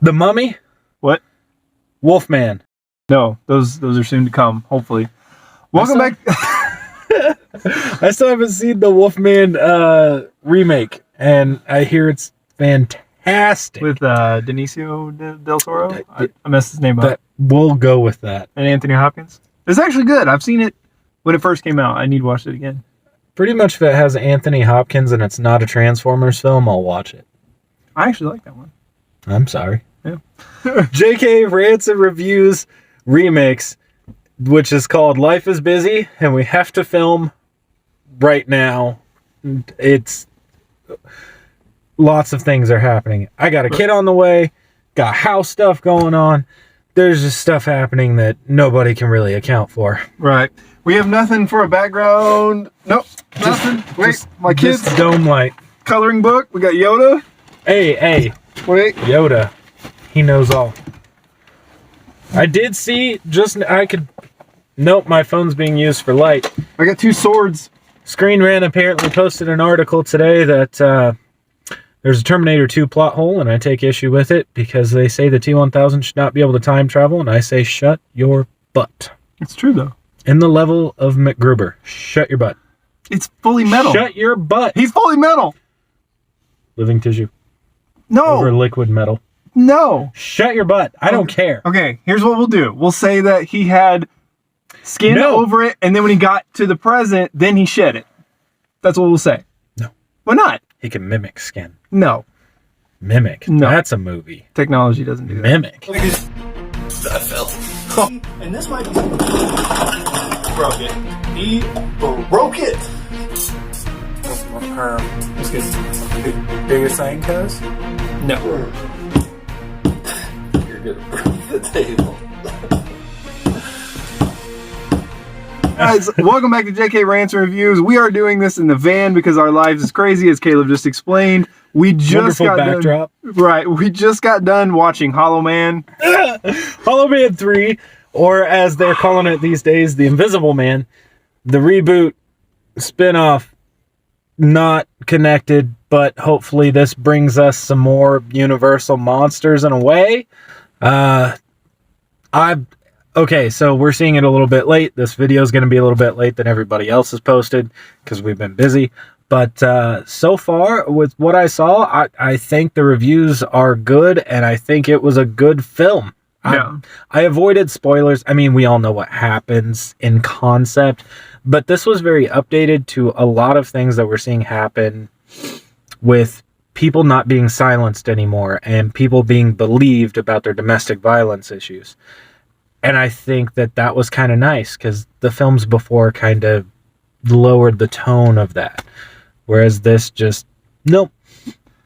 The Mummy, What? Wolfman. No, those are soon to come, hopefully. Welcome back. I still haven't seen the Wolfman remake, and I hear it's fantastic. With Benicio del Toro. I messed his name up. But we'll go with that. And Anthony Hopkins. It's actually good. I've seen it when it first came out. I need to watch it again. Pretty much if it has Anthony Hopkins and it's not a Transformers film, I'll watch it. I actually like that one. I'm sorry. Yeah. J.K. Rants and Reviews remix, which is called Life is Busy, and we have to film right now. It's... Lots of things are happening. I got a kid on the way, got house stuff going on. There's just stuff happening that nobody can really account for. Right. We have nothing for a background. Nope. Nothing. Wait, my kids. Dome light. Coloring book. We got Yoda. Hey. Wait. Yoda. He knows all. I did see, nope, my phone's being used for light. I got 2 swords. Screen Rant apparently posted an article today that there's a Terminator 2 plot hole, and I take issue with it because they say the T-1000 should not be able to time travel, and I say shut your butt. It's true, though. In the level of MacGruber. Shut your butt. It's fully metal. Shut your butt. He's fully metal. Living tissue. No. Over liquid metal. No. Shut your butt. I don't care. Okay, here's what we'll do. We'll say that he had skin over it, and then when he got to the present, then he shed it. That's what we'll say. No. Why not? He can mimic skin. No. Mimic. No. That's a movie. Technology doesn't do that. Mimic. I fell. And this might be broke it. He broke it. That's good. Bigger thing, cuz? No. You're gonna break the table. Guys, welcome back to JK Rants and Reviews. We are doing this in the van because our lives is crazy, as Caleb just explained. We just got backdrop. We just got done watching Hollow Man. Hollow Man 3, or as they're calling it these days, The Invisible Man. The reboot, spin-off, not connected, but hopefully this brings us some more Universal monsters in a way. Okay, so we're seeing it a little bit late. This video is going to be a little bit late than everybody else has posted because we've been busy. But so far, with what I saw, I think the reviews are good, and I think it was a good film. Yeah. I avoided spoilers. I mean, we all know what happens in concept, but this was very updated to a lot of things that we're seeing happen with people not being silenced anymore and people being believed about their domestic violence issues. And I think that was kind of nice because the films before kind of lowered the tone of that. Whereas this just, nope,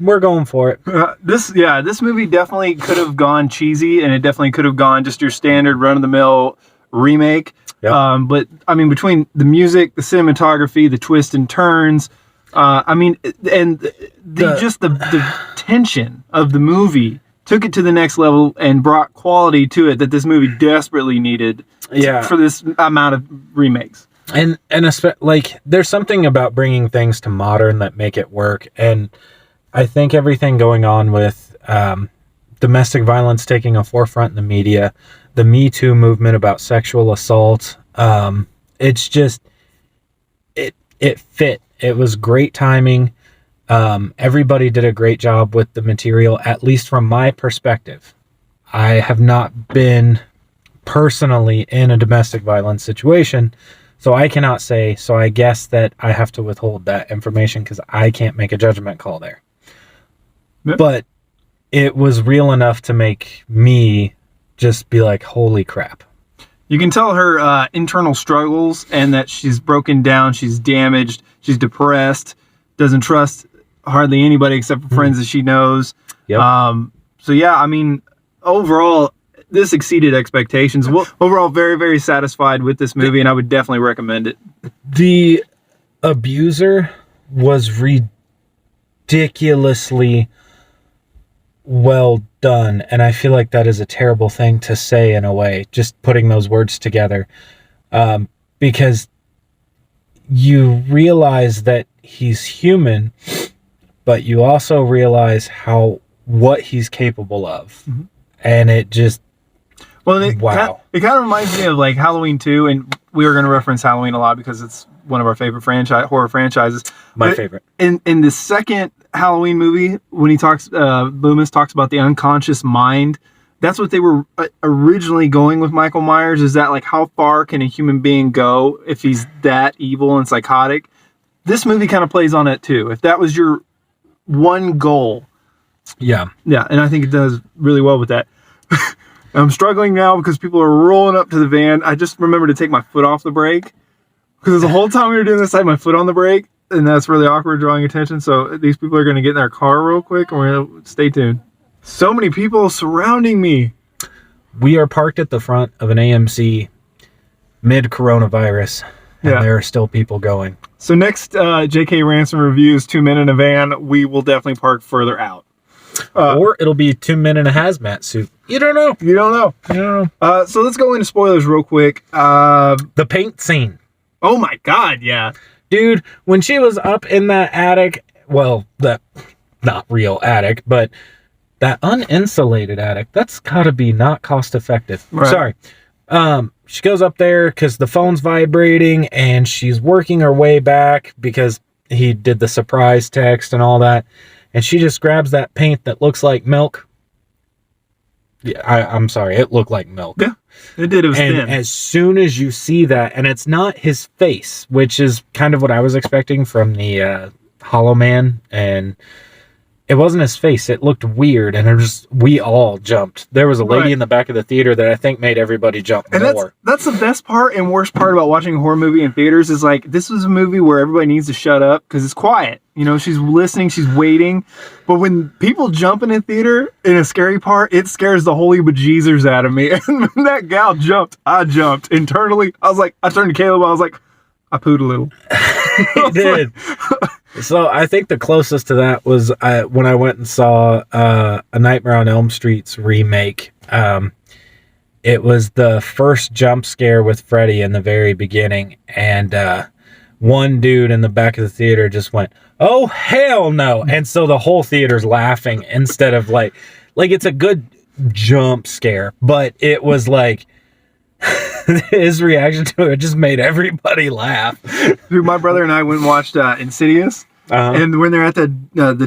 we're going for it. This movie definitely could have gone cheesy, and it definitely could have gone just your standard run-of-the-mill remake. Yep. But, I mean, between the music, the cinematography, the twists and turns, and the tension of the movie took it to the next level and brought quality to it that this movie desperately needed for this amount of remakes. And like, there's something about bringing things to modern that make it work. And I think everything going on with domestic violence taking a forefront in the media, the Me Too movement about sexual assault, it's just, it fit. It was great timing. Everybody did a great job with the material, at least from my perspective. I have not been personally in a domestic violence situation, so I cannot say, so I guess that I have to withhold that information because I can't make a judgment call there. Yep. But it was real enough to make me just be like, holy crap. You can tell her internal struggles and that she's broken down, she's damaged, she's depressed, doesn't trust hardly anybody except for friends that she knows. Yep. So yeah, I mean, overall, this exceeded expectations. Overall, very, very satisfied with this movie, and I would definitely recommend it. The abuser was ridiculously well done, and I feel like that is a terrible thing to say in a way, just putting those words together, because you realize that he's human, but you also realize how what he's capable of. Mhm. And it just, Well, Wow. it kind of reminds me of like Halloween 2, and we were going to reference Halloween a lot because it's one of our favorite horror franchises. my But favorite. In the second Halloween movie, when he talks, Loomis talks about the unconscious mind. That's what they were originally going with Michael Myers. Is that like how far can a human being go if he's that evil and psychotic? This movie kind of plays on it too. If that was your one goal, Yeah. yeah, and I think it does really well with that. I'm struggling now because people are rolling up to the van. I just remember to take my foot off the brake because the whole time we were doing this, I had my foot on the brake, and that's really awkward, drawing attention. So these people are going to get in their car real quick, and we're going to stay tuned. So many people surrounding me. We are parked at the front of an AMC mid-coronavirus, and Yeah. there are still people going. So next J.K. Ransom reviews 2 Men in a Van, we will definitely park further out. Or it'll be 2 men in a hazmat suit. You don't know. You don't know. You don't know. So let's go into spoilers real quick. The paint scene. Oh my God, yeah. Dude, when she was up in that attic, well, that not real attic, but that uninsulated attic, that's gotta be not cost effective. Right. Sorry. She goes up there because the phone's vibrating and she's working her way back because he did the surprise text and all that. And she just grabs that paint that looks like milk. Yeah, I'm sorry, it looked like milk. Yeah, it did. It was And thin. as soon as you see that, and it's not his face, which is kind of what I was expecting from the Hollow Man, and it wasn't his face. It looked weird, and we all jumped. There was a lady Right. in the back of the theater that I think made everybody jump And more. that's the best part and worst part about watching a horror movie in theaters is like this was a movie where everybody needs to shut up because it's quiet. You know, she's listening, she's waiting. But when people jump in a theater in a scary part, it scares the holy bejeezers out of me. And when that gal jumped, I jumped internally. I was like, I turned to Caleb. I was like, I pooed a little. He did. So I think the closest to that was when I went and saw A Nightmare on Elm Street's remake. It was the first jump scare with Freddy in the very beginning, and one dude in the back of the theater just went, "Oh hell no!" And so the whole theater's laughing instead of like it's a good jump scare, but it was like his reaction to it just made everybody laugh. Dude, my brother and I went and watched Insidious. Uh-huh. And when they're at the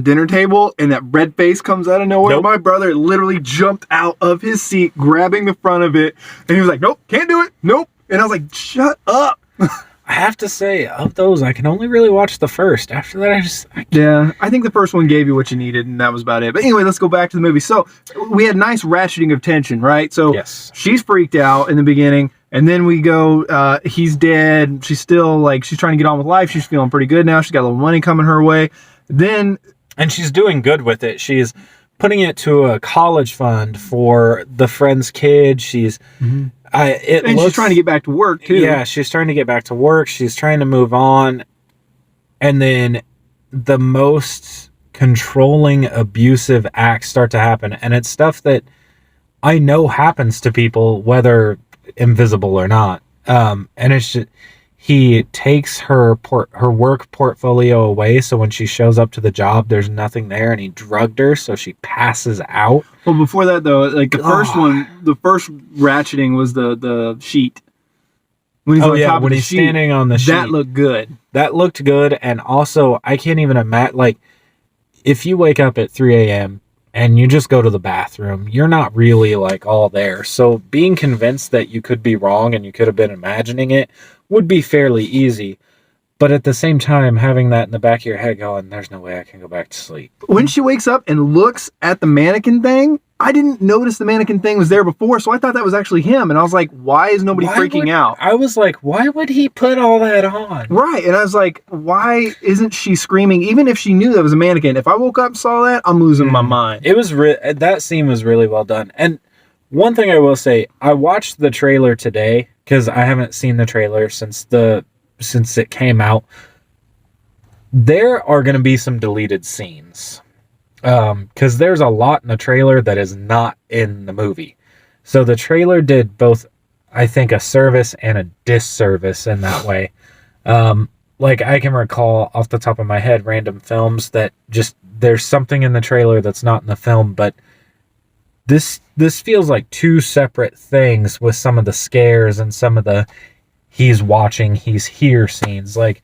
dinner table and that red face comes out of nowhere, Nope. my brother literally jumped out of his seat, grabbing the front of it. And he was like, nope, can't do it. Nope. And I was like, shut up. I have to say, of those, I can only really watch the first. After that, I Yeah, I think the first one gave you what you needed, and that was about it. But anyway, let's go back to the movie. So we had nice ratcheting of tension, right? So Yes. she's freaked out in the beginning, and then we go, he's dead. She's still like, she's trying to get on with life. She's feeling pretty good now. She's got a little money coming her way. Then, And she's doing good with it. She's putting it to a college fund for the friend's kid. She's and she's looks, trying to get back to work too. Yeah, she's trying to get back to work. She's trying to move on. And then the most controlling, abusive acts start to happen. And it's stuff that I know happens to people, whether invisible or not. And it's just, he takes her work portfolio away, so when she shows up to the job, there's nothing there, and he drugged her, so she passes out. Well, before that though, like the first God. one, the first ratcheting was the sheet. When he's Oh on yeah, top when of the he's sheet, standing on the sheet. that looked good. That looked good, and also, I can't even imagine, like, if you wake up at 3 a.m. and you just go to the bathroom, you're not really, like, all there. So being convinced that you could be wrong and you could have been imagining it would be fairly easy. But at the same time, having that in the back of your head going, there's no way I can go back to sleep. When she wakes up and looks at the mannequin thing, I didn't notice the mannequin thing was there before, so I thought that was actually him. And I was like, why is nobody freaking out? I was like, why would he put all that on? Right. And I was like, why isn't she screaming? Even if she knew that was a mannequin, if I woke up and saw that, I'm losing my mind. It was that scene was really well done. And one thing I will say, I watched the trailer today because I haven't seen the trailer since it came out. There are going to be some deleted scenes because there's a lot in the trailer that is not in the movie. So the trailer did both, I think, a service and a disservice in that way. like I can recall off the top of my head random films that just there's something in the trailer that's not in the film, but this feels like two separate things with some of the scares and some of the he's watching, he's here scenes. Like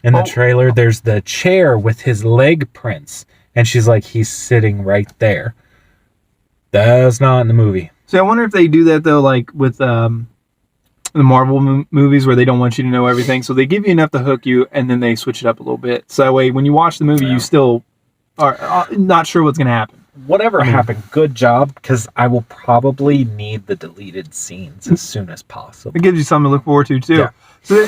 in the trailer, there's the chair with his leg prints, and she's like, he's sitting right there. That's not in the movie. So I wonder if they do that though, like with the Marvel movies where they don't want you to know everything, so they give you enough to hook you, and then they switch it up a little bit. So that way, when you watch the movie, you still are not sure what's going to happen. Whatever happened, good job, because I will probably need the deleted scenes as soon as possible. It gives you something to look forward to too.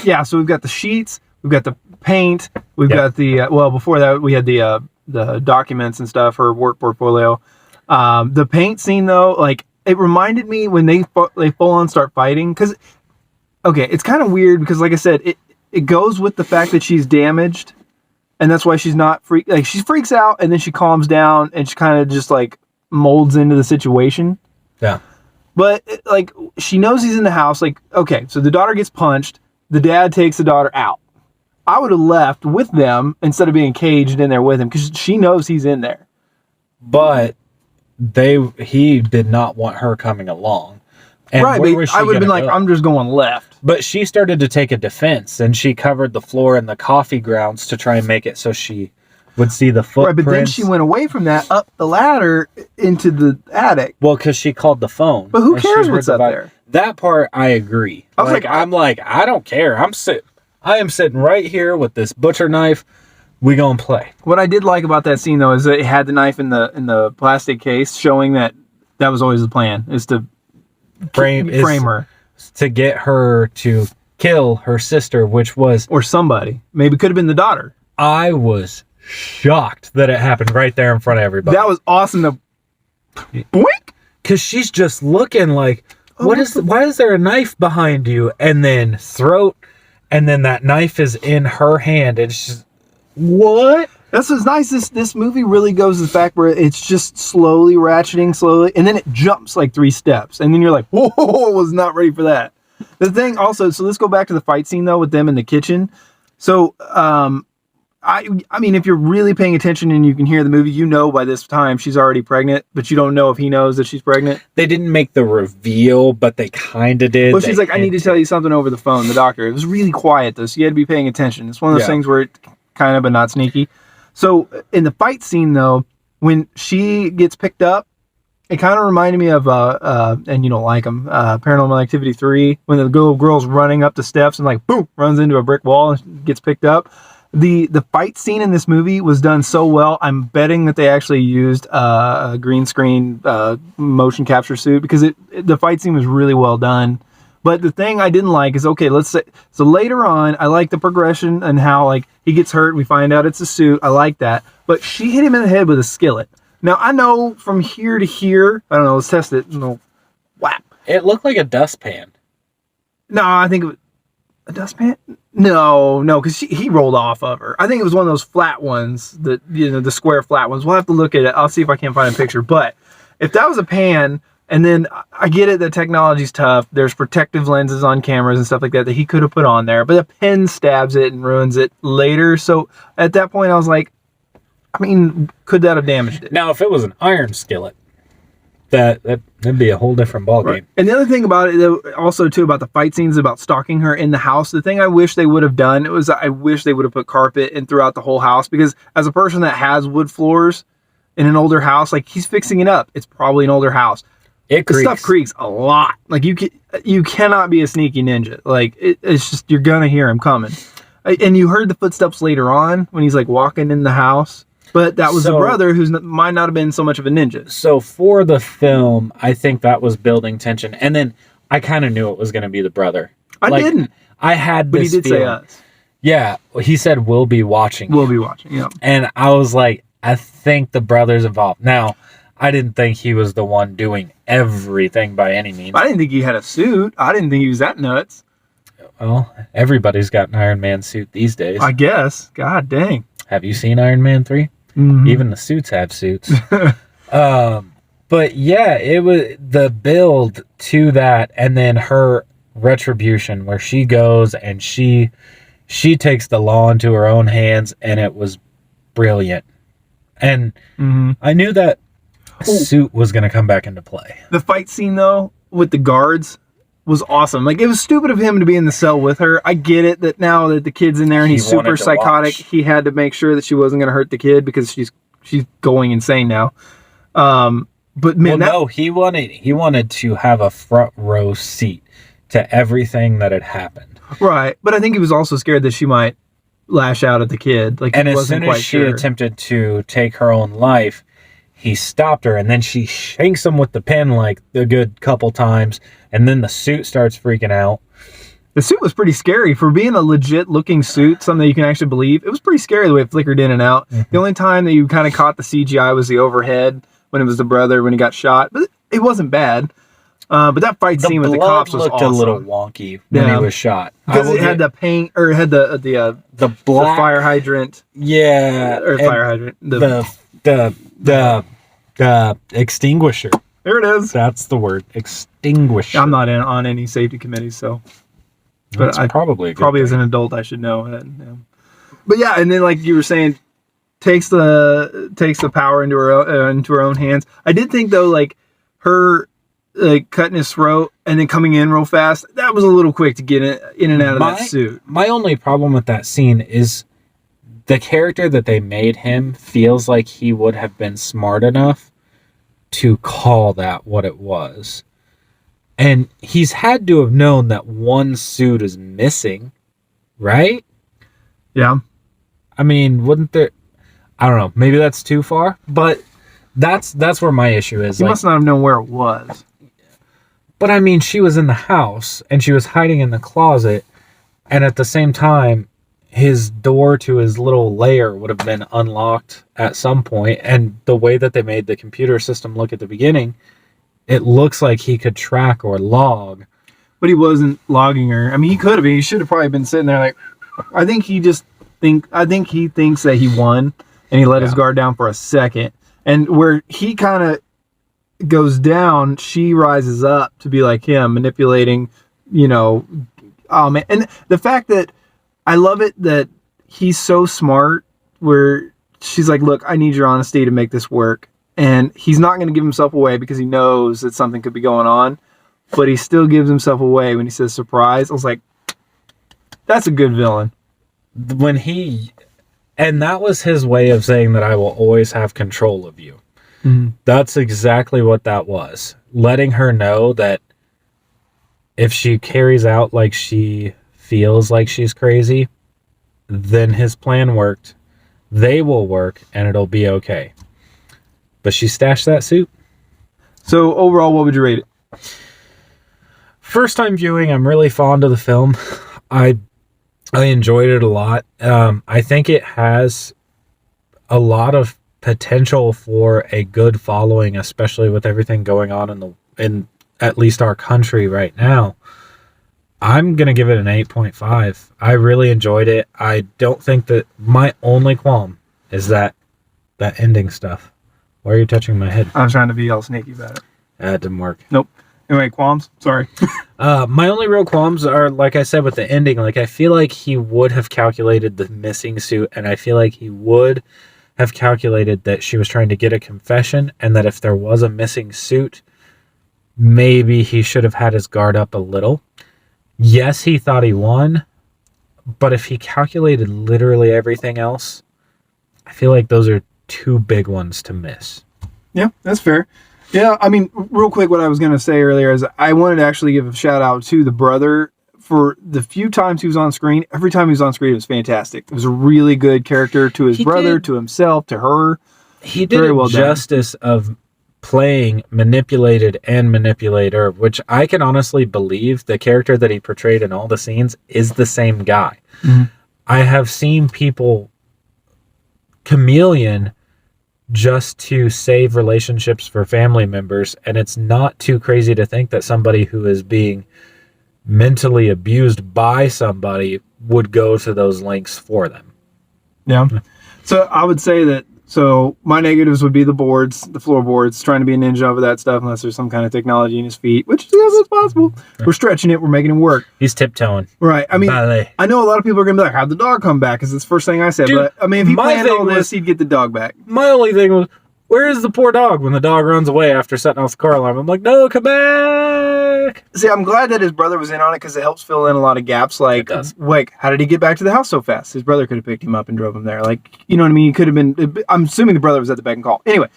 Yeah. So we've got the sheets, we've got the paint, we've got the before that we had the documents and stuff, her work portfolio. The paint scene though, like it reminded me when they full on start fighting, because okay, it's kind of weird because like I said, it goes with the fact that she's damaged. And that's why she's not she freaks out and then she calms down and she kind of just like molds into the situation. Yeah. But like she knows he's in the house. Like, okay, so the daughter gets punched. The dad takes the daughter out. I would have left with them instead of being caged in there with him because she knows he's in there. But he did not want her coming along. And right, but I would have been like, I'm just going left. But she started to take a defense, and she covered the floor and the coffee grounds to try and make it so she would see the footprints. Right, but then she went away from that, up the ladder into the attic. Well, because she called the phone. But who cares what's up there? That part, I agree. I'm like, I don't care. I am sitting right here with this butcher knife. We gonna play. What I did like about that scene, though, is that it had the knife in the plastic case, showing that was always the plan, is to frame her, to get her to kill her sister, which was or somebody. Maybe could have been the daughter. I was shocked that it happened right there in front of everybody. That was awesome. To boink, because she's just looking like, why is there a knife behind you? And then throat, and then that knife is in her hand, and she's what? That's what's nice. This movie really goes to the fact where it's just slowly ratcheting, and then it jumps like 3 steps, and then you're like, whoa, I was not ready for that. The thing also, so let's go back to the fight scene though with them in the kitchen. So, I mean, if you're really paying attention and you can hear the movie, you know by this time she's already pregnant, but you don't know if he knows that she's pregnant. They didn't make the reveal, but they kind of did. Well, she's like, I need to tell you something over the phone, the doctor. It was really quiet though, so you had to be paying attention. It's one of those things where it kind of, but not sneaky. So in the fight scene though, when she gets picked up, it kind of reminded me of, and you don't like them, Paranormal Activity 3, when the girl's running up the steps and like, boom, runs into a brick wall and gets picked up. The fight scene in this movie was done so well, I'm betting that they actually used a green screen motion capture suit because the fight scene was really well done. But the thing I didn't like is, okay, let's say, so later on, I like the progression and how, like, he gets hurt, we find out it's a suit, I like that. But she hit him in the head with a skillet. Now, I know from here to here, I don't know, let's test it. No, whap. It looked like a dustpan. No, I think it was a dustpan? No, because he rolled off of her. I think it was one of those flat ones, the square flat ones. We'll have to look at it. I'll see if I can find a picture. But if that was a pan... And then I get it that technology's tough. There's protective lenses on cameras and stuff like that he could have put on there. But a pen stabs it and ruins it later. So at that point, I was like, I mean, could that have damaged it? Now, if it was an iron skillet, that'd be a whole different ballgame. Right. And the other thing about it, also too, about the fight scenes, about stalking her in the house, the thing I wish they would have done was I wish they would have put carpet in throughout the whole house. Because as a person that has wood floors in an older house, like he's fixing it up. It's probably an older house. The stuff creaks a lot. Like you cannot be a sneaky ninja. Like it's just, you're gonna hear him coming. And you heard the footsteps later on when he's like walking in the house. But that was the brother who might not have been so much of a ninja. So for the film, I think that was building tension. And then I kind of knew it was going to be the brother. I didn't. I had this But he did feeling. say us. Yeah. He said, we'll be watching. We'll be watching, yeah. And I was like, I think the brother's involved. Now, I didn't think he was the one doing everything by any means. I didn't think he had a suit. I didn't think he was that nuts. Well, everybody's got an Iron Man suit these days. I guess. God dang. Have you seen Iron Man 3? Mm-hmm. Even the suits have suits. But yeah, it was the build to that, and then her retribution where she goes and she she takes the law into her own hands, and it was brilliant. And I knew that suit was going to come back into play. The fight scene, though, with the guards was awesome. Like, it was stupid of him to be in the cell with her. I get it that now that the kid's in there and he's super psychotic, he had to make sure that she wasn't going to hurt the kid because she's going insane now. But man, he wanted to have a front row seat to everything that had happened. Right, but I think he was also scared that she might lash out at the kid. Like, and as soon as she attempted to take her own life, he stopped her, and then she shanks him with the pen like a good couple times, and then the suit starts freaking out. The suit was pretty scary for being a legit looking suit, something that you can actually believe. It was pretty scary the way it flickered in and out. The only time that you kind of caught the CGI was the overhead when it was the brother when he got shot, but it wasn't bad. But that fight scene with the cops was looked awesome. A little wonky when he was shot because it had the paint, or it had the fire hydrant. Yeah, or fire hydrant. The extinguisher. There it is. That's the word, extinguisher. I'm not on any safety committees, so. But I probably as an adult I should know that. Yeah. But yeah, and then like you were saying, takes the power into her own hands. I did think though, like her like cutting his throat and then coming in real fast, that was a little quick to get in and out of that suit. My only problem with that scene is the character that they made him feels like he would have been smart enough to call that what it was. And he's had to have known that one suit is missing, right? Yeah. I mean, wouldn't there... I don't know. Maybe that's too far, but that's where my issue is. He must not have known where it was. But I mean, she was in the house, and she was hiding in the closet, and at the same time, his door to his little lair would have been unlocked at some point, and the way that they made the computer system look at the beginning, it looks like he could track or log. But he wasn't logging her. I mean, he could have. He should have probably been sitting there like... I think he thinks that he won, and he let his guard down for a second. And where he kind of goes down, she rises up to be like him, manipulating, oh man. And the fact that I love it that he's so smart, where she's like, look, I need your honesty to make this work. And he's not going to give himself away because he knows that something could be going on, but he still gives himself away when he says surprise. I was like, that's a good villain. And that was his way of saying that I will always have control of you. Mm-hmm. That's exactly what that was. Letting her know that if she carries out like she feels like she's crazy, then his plan worked. They will work, and it'll be okay. But she stashed that suit. So overall, what would you rate it? First time viewing, I'm really fond of the film. I enjoyed it a lot. I think it has a lot of potential for a good following, especially with everything going on in at least our country right now. I'm going to give it an 8.5. I really enjoyed it. I don't think that my only qualm is that ending stuff. Why are you touching my head? I was trying to be all sneaky about it. That didn't work. Nope. Anyway, qualms? Sorry. My only real qualms are, like I said, with the ending. Like, I feel like he would have calculated the missing suit, and I feel like he would have calculated that she was trying to get a confession, and that if there was a missing suit, maybe he should have had his guard up a little. Yes, he thought he won, but if he calculated literally everything else, I feel like those are two big ones to miss. Yeah, that's fair. Yeah, I mean, real quick, what I was going to say earlier is I wanted to actually give a shout out to the brother for the few times he was on screen. Every time he was on screen, it was fantastic. It was a really good character to his brother, to himself, to her. He did Very well justice of playing manipulated and manipulator, which I can honestly believe the character that he portrayed in all the scenes is the same guy. Mm-hmm. I have seen people chameleon just to save relationships for family members, and it's not too crazy to think that somebody who is being mentally abused by somebody would go to those lengths for them. Yeah. So I would say that So my negatives would be the boards, the floorboards, trying to be a ninja over that stuff unless there's some kind of technology in his feet, which yes, it's possible. We're stretching it, we're making it work. He's tiptoeing. Right. I mean, Ballet. I know a lot of people are gonna be like, "How'd the dog come back?" Because it's the first thing I said. Dude, but I mean, if he my planned thing all this, was- he'd get the dog back. My only thing was, where is the poor dog when the dog runs away after setting off the car alarm? I'm like, no, come back. See, I'm glad that his brother was in on it because it helps fill in a lot of gaps. Like, It does. how did he get back to the house so fast? His brother could have picked him up and drove him there. Like, you know what I mean? He could have been. I'm assuming the brother was at the beck and call. Anyway,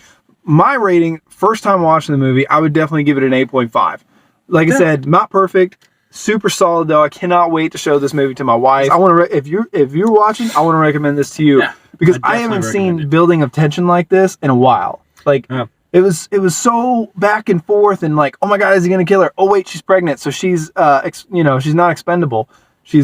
my rating, first time watching the movie, I would definitely give it an 8.5. Like I said, not perfect, super solid though. I cannot wait to show this movie to my wife. I want to, if you're watching, I want to recommend this to you because I haven't seen building of tension like this in a while. Like. Yeah. It was so back and forth and like, oh my God, is he gonna kill her? Oh wait, she's pregnant, so she's she's not expendable. He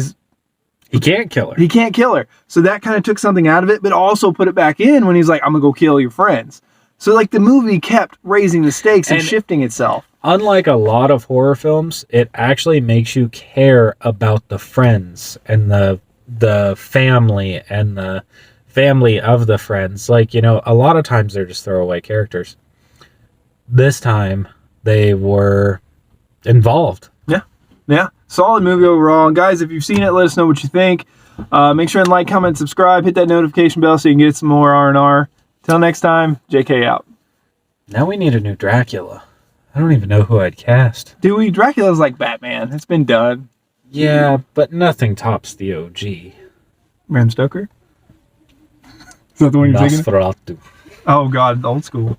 can't kill her. He can't kill her. So that kind of took something out of it, but also put it back in when he's like, I'm gonna go kill your friends. So like the movie kept raising the stakes and shifting itself. Unlike a lot of horror films, it actually makes you care about the friends and the family and the family of the friends. Like, a lot of times they're just throwaway characters. This time they were involved. Yeah. Solid movie overall. Guys, if you've seen it, let us know what you think. Make sure and like, comment, subscribe, hit that notification bell so you can get some more R&R. Till next time, JK out. Now we need a new Dracula. I don't even know who I'd cast. Dracula's like Batman. It's been done. Yeah, but nothing tops the OG. Bram Stoker? Is that the one you're thinking of? Nosferatu. Oh God, old school.